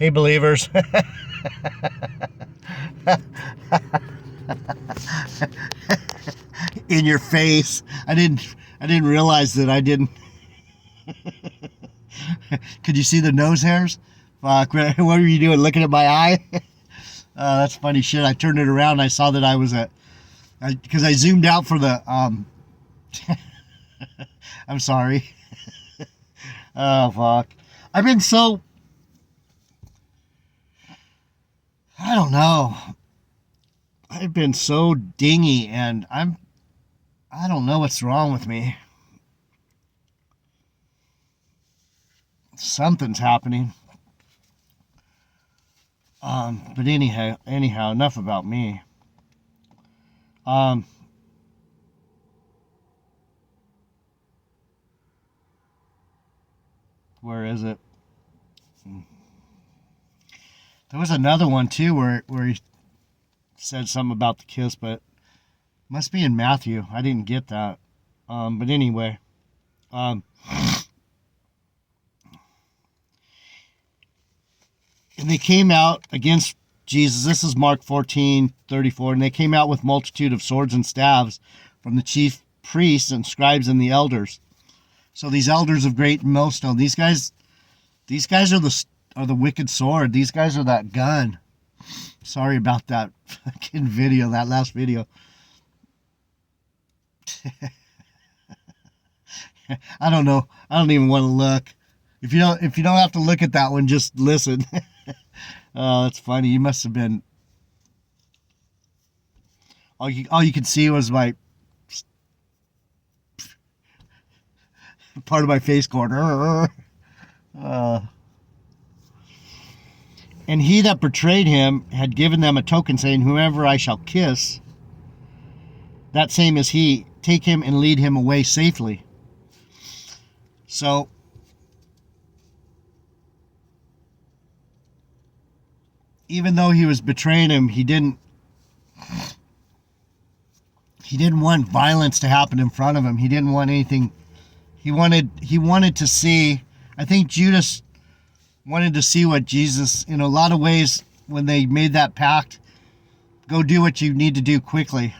Hey, believers. In your face. I didn't realize that I didn't. Could you see the nose hairs? Fuck, what were you doing? Looking at my eye? That's funny shit. I turned it around and I saw that I was because I zoomed out for the, I'm sorry. Oh, fuck. I've been so, I don't know. I've been so dingy and I don't know what's wrong with me. Something's happening. But anyhow, enough about me. Where is it? There was another one too where he said something about the kiss, but must be in Matthew. I didn't get that. But anyway, and they came out against Jesus. This is Mark 14:34, and they came out with multitude of swords and staves from the chief priests and scribes and the elders. So these elders of great millstone, these guys are the wicked sword. These guys are that gun. Sorry about that fucking video, that last video. I don't know. I don't even want to look. If you don't have to look at that one, just listen. Oh, that's funny. You must have been. All you could see was my part of my face going. And he that betrayed him had given them a token, saying, "Whoever I shall kiss, that same is he. Take him and lead him away safely." So, even though he was betraying him, he didn't want violence to happen in front of him. He didn't want anything. He wanted to see. I think Judas wanted to see what Jesus, in a lot of ways, when they made that pact, go do what you need to do quickly.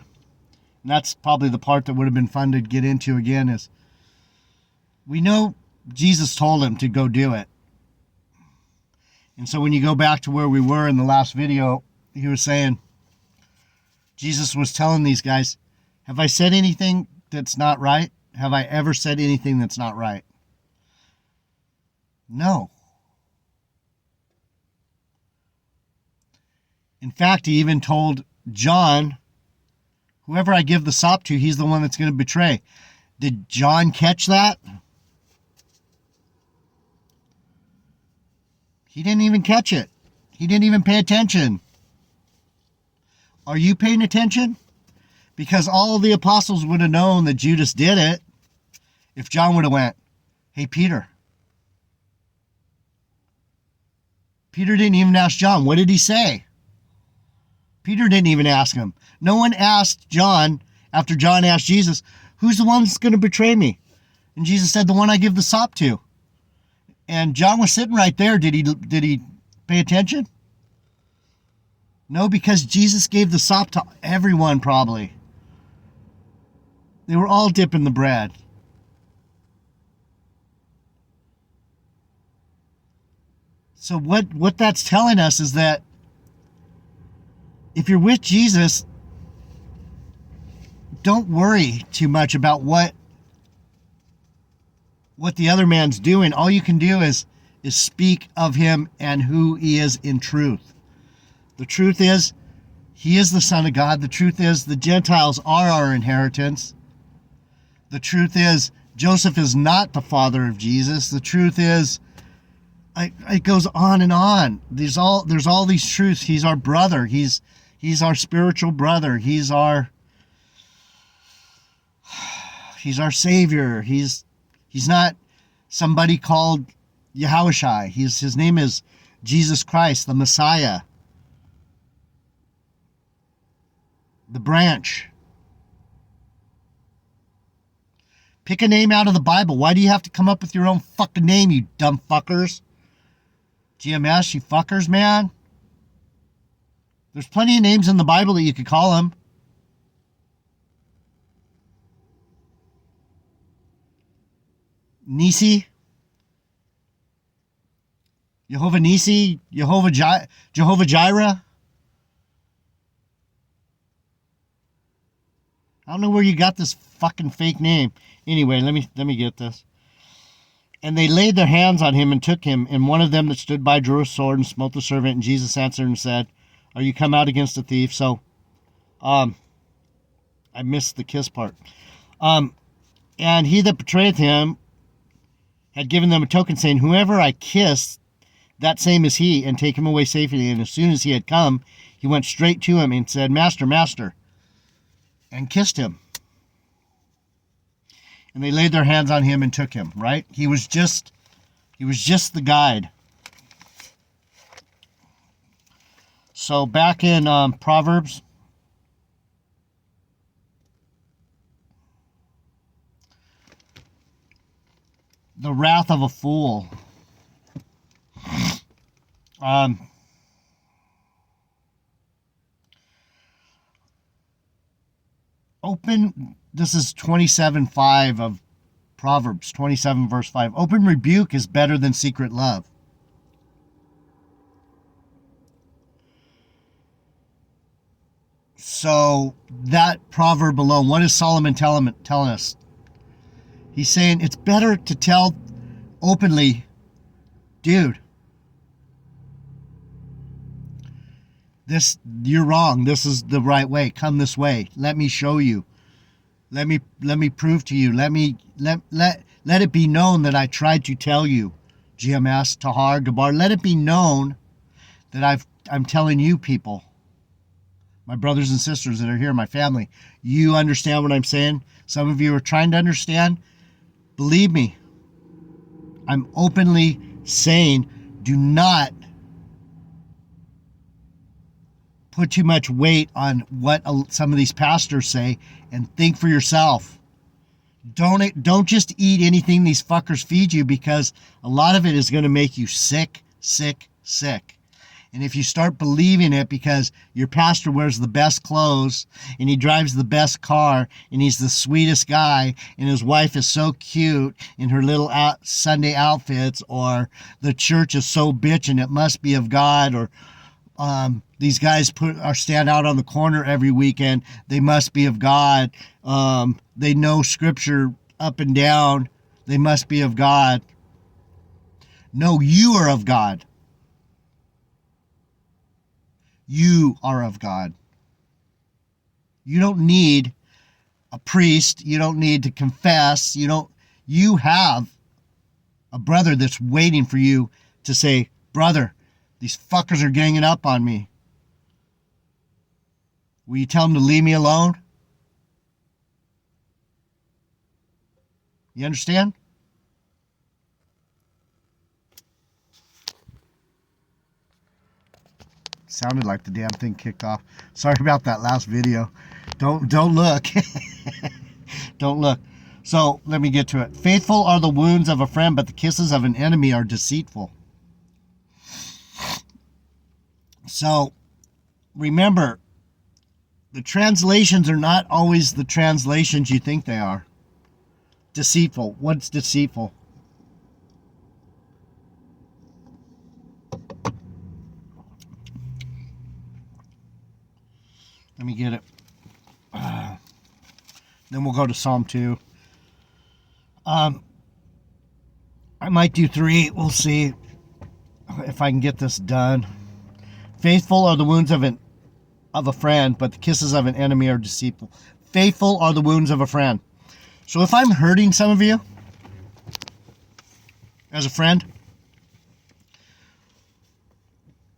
And that's probably the part that would have been fun to get into again, is we know Jesus told him to go do it. And so when you go back to where we were in the last video, he was saying, Jesus was telling these guys, have I said anything that's not right? Have I ever said anything that's not right? No. In fact, he even told John, whoever I give the sop to, he's the one that's going to betray. Did John catch that? He didn't even catch it. He didn't even pay attention. Are you paying attention? Because all of the apostles would have known that Judas did it if John would have went, hey, Peter. Peter didn't even ask John. What did he say? Peter didn't even ask him. No one asked John, after John asked Jesus, who's the one that's going to betray me? And Jesus said, the one I give the sop to. And John was sitting right there. Did he pay attention? No, because Jesus gave the sop to everyone probably. They were all dipping the bread. So what that's telling us is that if you're with Jesus, don't worry too much about what the other man's doing. All you can do is speak of him and who he is in truth. The truth is, he is the Son of God. The truth is, the Gentiles are our inheritance. The truth is, Joseph is not the father of Jesus. The truth is, it goes on and on. There's all these truths. He's our brother. He's our spiritual brother. He's our Savior. He's not somebody called Yahushua. His name is Jesus Christ, the Messiah, the branch. Pick a name out of the Bible. Why do you have to come up with your own fucking name, you dumb fuckers? GMS, you fuckers, man. There's plenty of names in the Bible that you could call him. Nisi. Jehovah Nisi. Jehovah Jireh. I don't know where you got this fucking fake name. Anyway, let me get this. And they laid their hands on him and took him, and one of them that stood by drew a sword and smote the servant, and Jesus answered and said, "Are you come out against a thief?" So, I missed the kiss part. And he that betrayeth him had given them a token, saying, "Whoever I kiss, that same is he, and take him away safely." And as soon as he had come, he went straight to him and said, "Master, Master," and kissed him. And they laid their hands on him and took him, right? He was just the guide. So back in Proverbs, the wrath of a fool. This is 27:5 of Proverbs, 27 verse 5. Open rebuke is better than secret love. So that proverb alone, what is Solomon telling us? He's saying it's better to tell openly, dude, you're wrong. This is the right way. Come this way. Let me show you. Let me prove to you. Let it be known that I tried to tell you. GMS, Tahar, Gabar. Let it be known that I'm telling you people, my brothers and sisters that are here, my family. You understand what I'm saying? Some of you are trying to understand. Believe me, I'm openly saying, do not put too much weight on what some of these pastors say, and think for yourself. Don't just eat anything these fuckers feed you, because a lot of it is going to make you sick, sick, sick. And if you start believing it because your pastor wears the best clothes and he drives the best car and he's the sweetest guy and his wife is so cute in her little Sunday outfits, or the church is so bitchin' it must be of God, or these guys stand out on the corner every weekend, they must be of God. They know scripture up and down, they must be of God. No, you are of God. You are of God. You don't need a priest. You don't need to confess. You have a brother that's waiting for you to say, "Brother, these fuckers are ganging up on me. Will you tell them to leave me alone?" You understand? Sounded like the damn thing kicked off. Sorry about that last video. Don't look. Don't look. So let me get to it. Faithful are the wounds of a friend, but the kisses of an enemy are deceitful. So remember, the translations are not always the translations you think they are. Deceitful. What's deceitful? Let me get it. Then we'll go to Psalm 2. I might do 3. We'll see if I can get this done. Faithful are the wounds of a friend, but the kisses of an enemy are deceitful. Faithful are the wounds of a friend. So if I'm hurting some of you as a friend,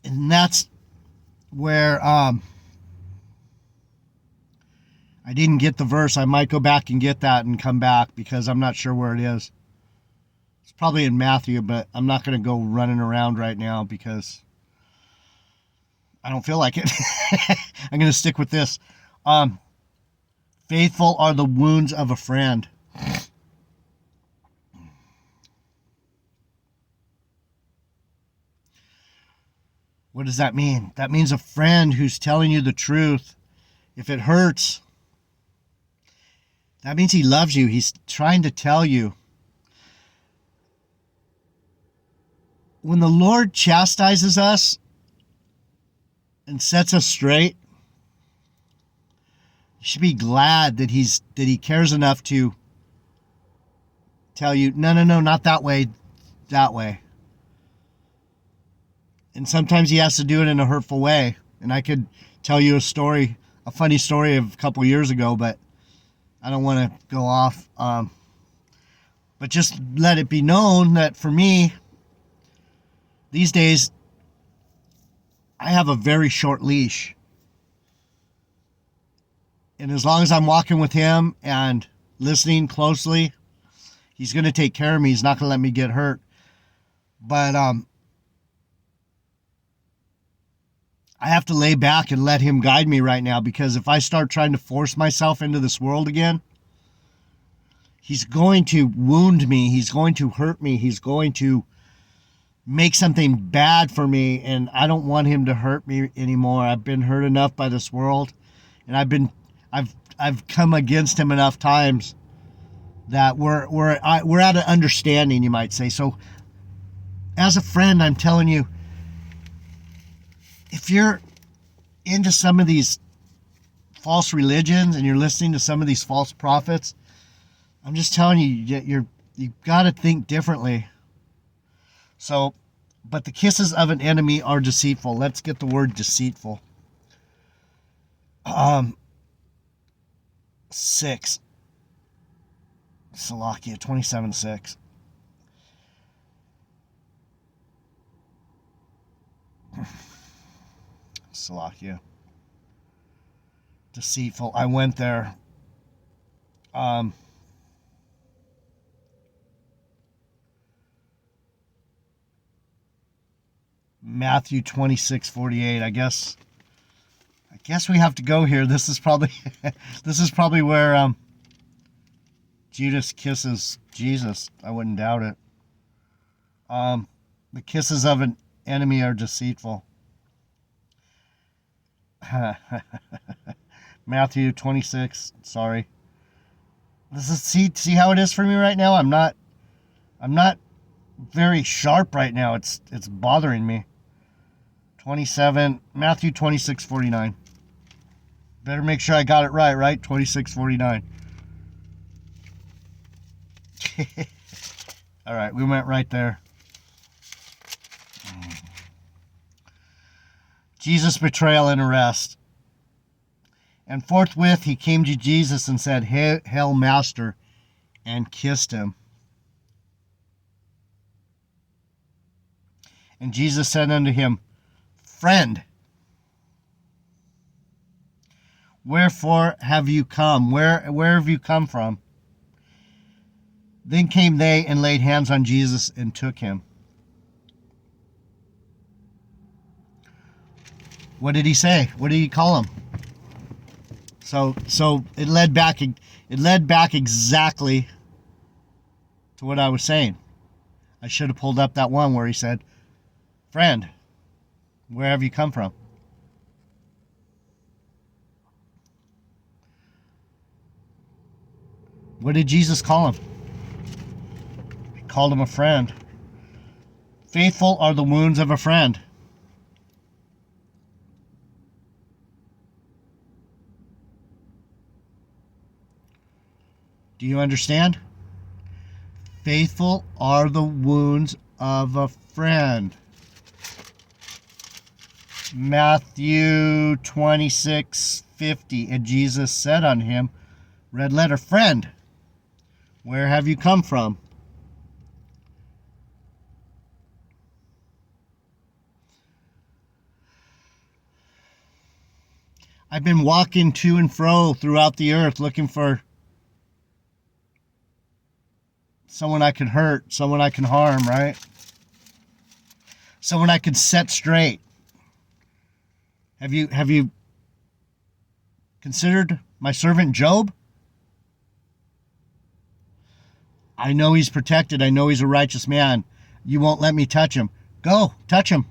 and that's where I didn't get the verse. I might go back and get that and come back, because I'm not sure where it is. It's probably in Matthew, but I'm not going to go running around right now because I don't feel like it. I'm going to stick with this. Faithful are the wounds of a friend. What does that mean? That means a friend who's telling you the truth. If it hurts, that means he loves you. He's trying to tell you. When the Lord chastises us and sets us straight, you should be glad that he cares enough to tell you, no, not that way, that way. And sometimes he has to do it in a hurtful way. And I could tell you a funny story of a couple years ago, but I don't want to go off. But just let it be known that for me, these days, I have a very short leash. And as long as I'm walking with him and listening closely, he's going to take care of me. He's not going to let me get hurt. But I have to lay back and let him guide me right now, because if I start trying to force myself into this world again, he's going to wound me. He's going to hurt me. He's going to make something bad for me, and I don't want him to hurt me anymore. I've been hurt enough by this world, and I've come against him enough times that we're at an understanding, you might say. So as a friend, I'm telling you, if you're into some of these false religions and you're listening to some of these false prophets, I'm just telling you, you've got to think differently. So, but the kisses of an enemy are deceitful. Let's get the word deceitful. 6. Salakia 27:6. Salakia. Deceitful. I went there. Matthew 26:48. I guess we have to go here. This is probably where Judas kisses Jesus. I wouldn't doubt it. The kisses of an enemy are deceitful. Matthew 26. Sorry. This is see how it is for me right now. I'm not very sharp right now. It's bothering me. 27. Matthew 26:49. Better make sure I got it right? 26:49. All right, we went right there. Jesus' betrayal and arrest. And forthwith he came to Jesus and said, Hail, Master, and kissed him. And Jesus said unto him, Friend, wherefore have you come? Where have you come from? Then came they and laid hands on Jesus and took him. What did he say? What did he call him? So it led back exactly to what I was saying. I should have pulled up that one where he said, Friend, where have you come from? What did Jesus call him? He called him a friend. Faithful are the wounds of a friend. Do you understand? Faithful are the wounds of a friend. Matthew 26:50. And Jesus said unto him, red letter, Friend, where have you come from? I've been walking to and fro throughout the earth looking for someone I could hurt, someone I can harm, right? Someone I could set straight. Have you considered my servant Job? I know he's protected. I know he's a righteous man. You won't let me touch him. Go, touch him.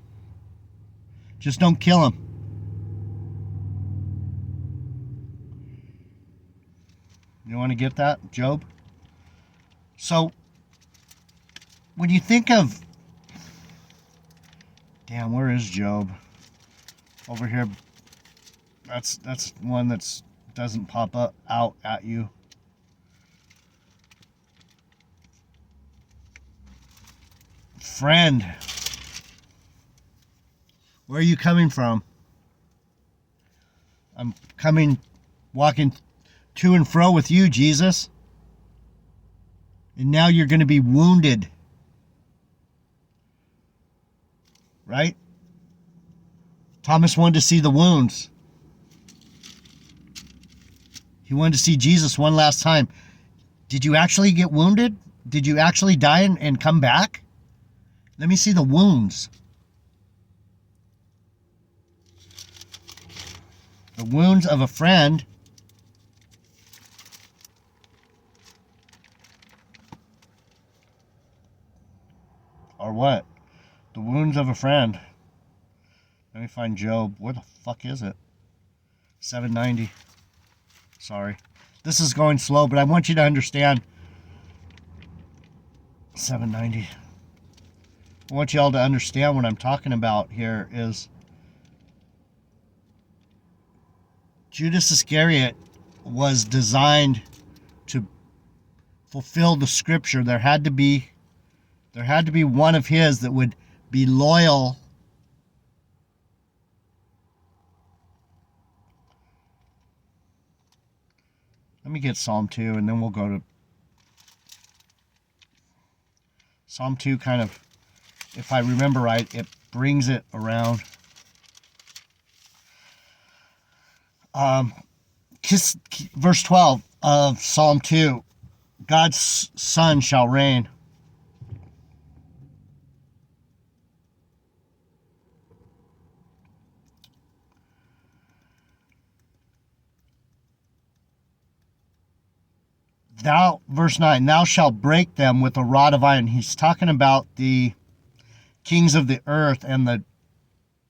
Just don't kill him. You want to get that, Job? So, when you think of... Damn, where is Job? Over here. That's one that doesn't pop up out at you. Friend. Where are you coming from? I'm walking to and fro with you, Jesus. And now you're going to be wounded. Right? Thomas wanted to see the wounds. He wanted to see Jesus one last time. Did you actually get wounded? Did you actually die and come back? Let me see the wounds. The wounds of a friend. Or what? The wounds of a friend. Let me find Job. Where the fuck is it? 790. Sorry. This is going slow, but I want you to understand. 790. I want you all to understand what I'm talking about here is Judas Iscariot was designed to fulfill the scripture. There had to be one of his that would be loyal. Let me get Psalm 2 and then we'll go to Psalm 2. Kind of, if I remember right, it brings it around. Verse 12 of Psalm 2. God's Son shall reign. Thou, verse 9, thou shalt break them with a rod of iron. He's talking about the kings of the earth and the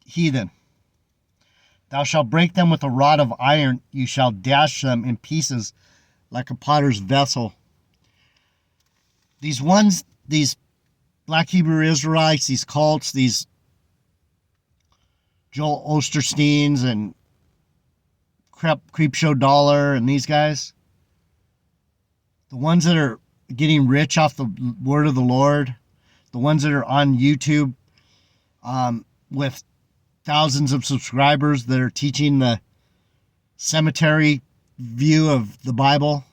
heathen. Thou shalt break them with a rod of iron. You shall dash them in pieces like a potter's vessel. These Black Hebrew Israelites, these cults, these Joel Ostersteins and Creepshow Dollar and these guys, the ones that are getting rich off the word of the Lord, the ones that are on YouTube with thousands of subscribers that are teaching the cemetery view of the Bible,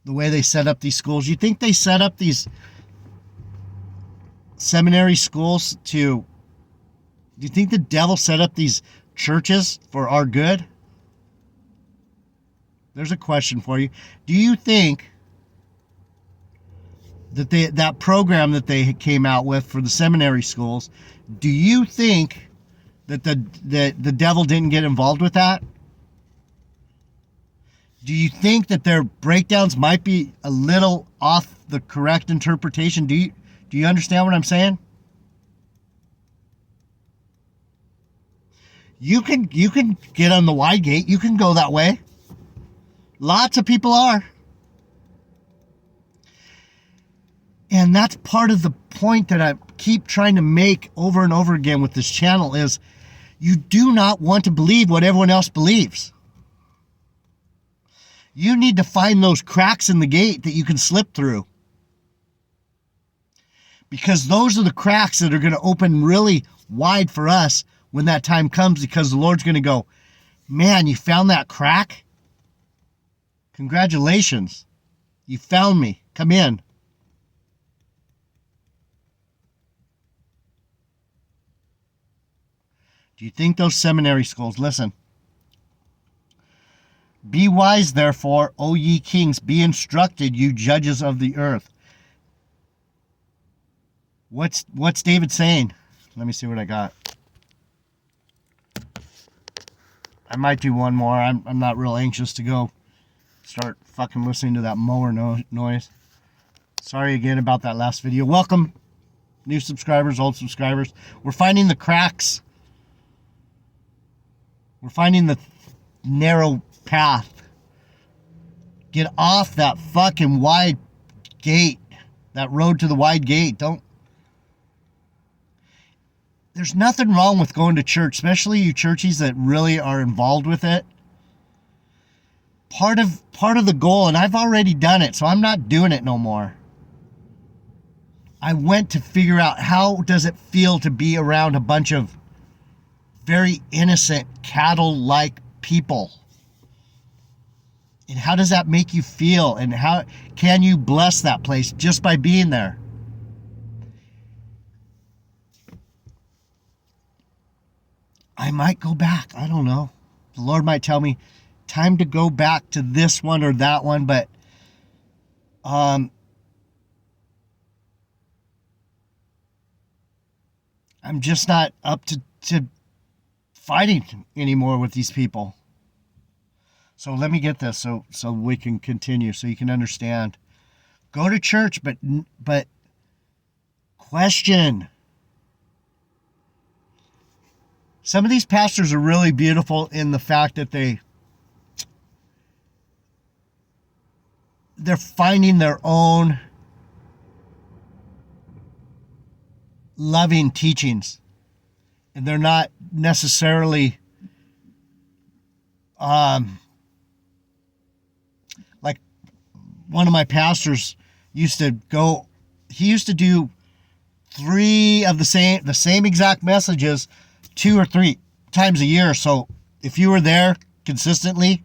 the way they set up these schools. You think they set up these seminary schools do you think the devil set up these churches for our good? There's a question for you. Do you think that that program that they came out with for the seminary schools, do you think that the devil didn't get involved with that? Do you think that their breakdowns might be a little off the correct interpretation? Do you understand what I'm saying? You can get on the wide gate. You can go that way. Lots of people are. And that's part of the point that I keep trying to make over and over again with this channel is you do not want to believe what everyone else believes. You need to find those cracks in the gate that you can slip through. Because those are the cracks that are going to open really wide for us when that time comes, because the Lord's going to go, man, you found that crack? Congratulations. You found me. Come in. Do you think those seminary schools, listen. Be wise, therefore, O ye kings, be instructed, you judges of the earth. What's David saying? Let me see what I got. I might do one more. I'm not real anxious to go start fucking listening to that mower noise. Sorry again about that last video. Welcome, new subscribers, old subscribers. We're finding the cracks We're finding the narrow path. Get off that fucking wide gate. That road to the wide gate. There's nothing wrong with going to church, especially you churchies that really are involved with it. Part of the goal, and I've already done it, so I'm not doing it no more. I went to figure out how does it feel to be around a bunch of very innocent, cattle-like people. And how does that make you feel? And how can you bless that place just by being there? I might go back. I don't know. The Lord might tell me, time to go back to this one or that one, but I'm just not up to fighting anymore with these people. So let me get this so we can continue, so you can understand. Go to church, but question. Some of these pastors are really beautiful in the fact that they're finding their own loving teachings, and they're not necessarily like one of my pastors used to go. He used to do 3 of the same exact messages 2 or 3 times a year. So if you were there consistently,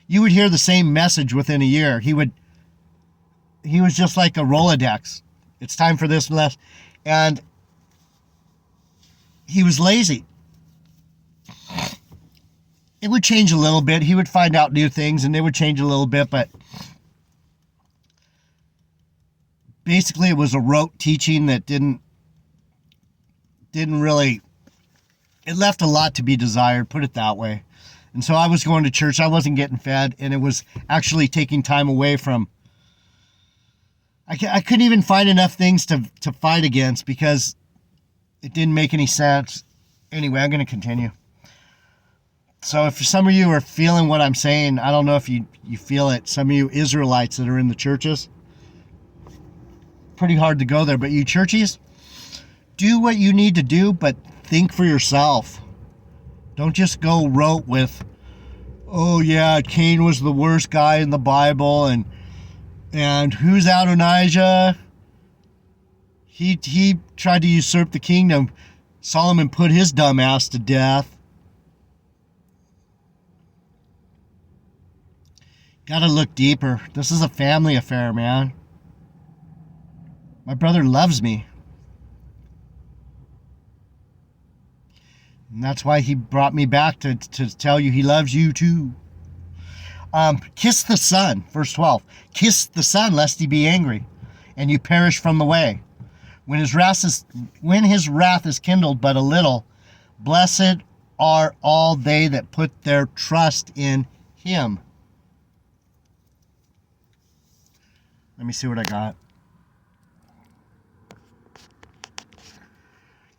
you would hear the same message within a year. He was just like a Rolodex. It's time for this and that. And he was lazy. It would change a little bit. He would find out new things and they would change a little bit, but basically it was a rote teaching that didn't really, it left a lot to be desired, put it that way. And so I was going to church, I wasn't getting fed, and it was actually taking time away from, I couldn't even find enough things to fight against because it didn't make any sense. Anyway, I'm going to continue. So if some of you are feeling what I'm saying, I don't know if you feel it. Some of you Israelites that are in the churches, pretty hard to go there. But you churchies, do what you need to do, but think for yourself. Don't just go rote with, oh yeah, Cain was the worst guy in the Bible, and who's Adonijah? He tried to usurp the kingdom. Solomon put his dumb ass to death. Gotta look deeper. This is a family affair, man. My brother loves me. And that's why he brought me back to tell you he loves you too. Kiss the Son, verse 12. Kiss the Son, lest he be angry, and you perish from the way. When his wrath is kindled but a little, blessed are all they that put their trust in him. Let me see what I got.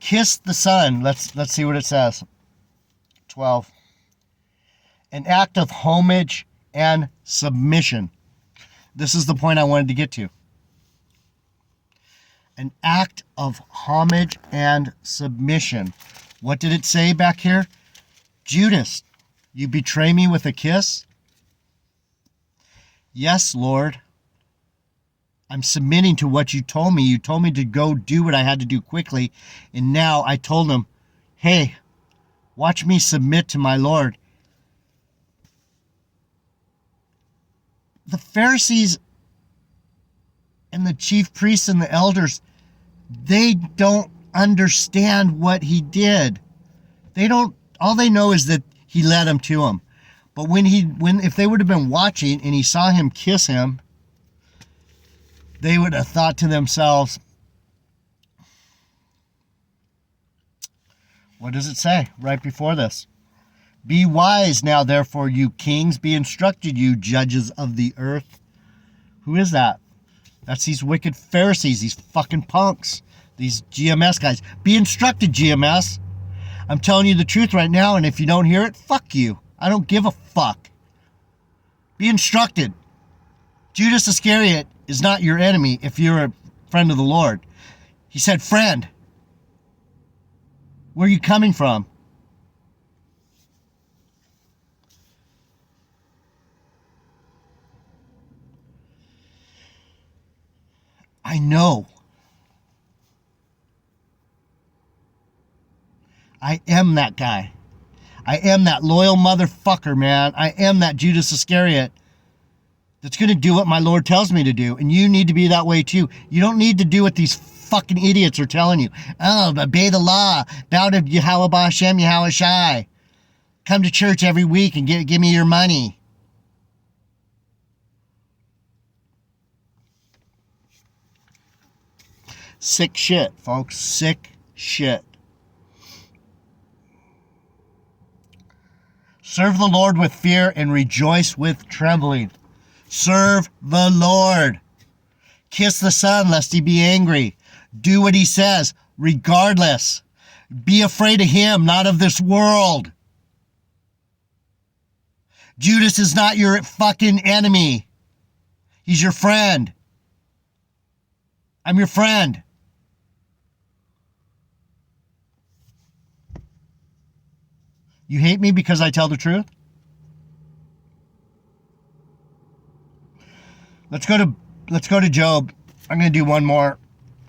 Kiss the Son. Let's see what it says. 12. An act of homage and submission. This is the point I wanted to get to. An act of homage and submission. What did it say back here? Judas, you betray me with a kiss? Yes, Lord. I'm submitting to what you told me. You told me to go do what I had to do quickly. And now I told him, hey, watch me submit to my Lord. The Pharisees and the chief priests and the elders, they don't understand what he did. All they know is that he led them to him. But if they would have been watching and he saw him kiss him, they would have thought to themselves, what does it say right before this? Be wise now, therefore, you kings. Be instructed, you judges of the earth. Who is that? That's these wicked Pharisees, these fucking punks, these GMS guys. Be instructed, GMS. I'm telling you the truth right now, and if you don't hear it, fuck you. I don't give a fuck. Be instructed. Judas Iscariot is not your enemy if you're a friend of the Lord. He said, friend. Where are you coming from? I know. I am that guy. I am that loyal motherfucker, man. I am that Judas Iscariot that's going to do what my Lord tells me to do. And you need to be that way too. You don't need to do what these fucking idiots are telling you. Oh, obey the law. Bow to Yahweh Ba'Shem, Yahweh Shai. Come to church every week and give me your money. Sick shit, folks. Sick shit. Serve the Lord with fear and rejoice with trembling. Serve the Lord. Kiss the Son lest he be angry. Do what he says, regardless. Be afraid of him, not of this world. Judas is not your fucking enemy. He's your friend. I'm your friend. You hate me because I tell the truth? Let's go to Job. I'm going to do one more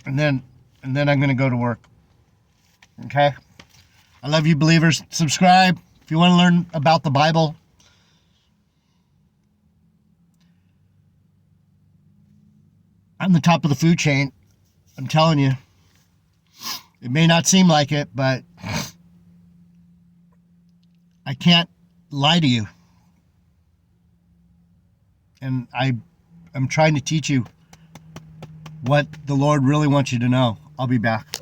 and then I'm going to go to work. Okay? I love you, believers. Subscribe if you want to learn about the Bible. I'm the top of the food chain. I'm telling you. It may not seem like it, but I can't lie to you. And I'm trying to teach you what the Lord really wants you to know. I'll be back.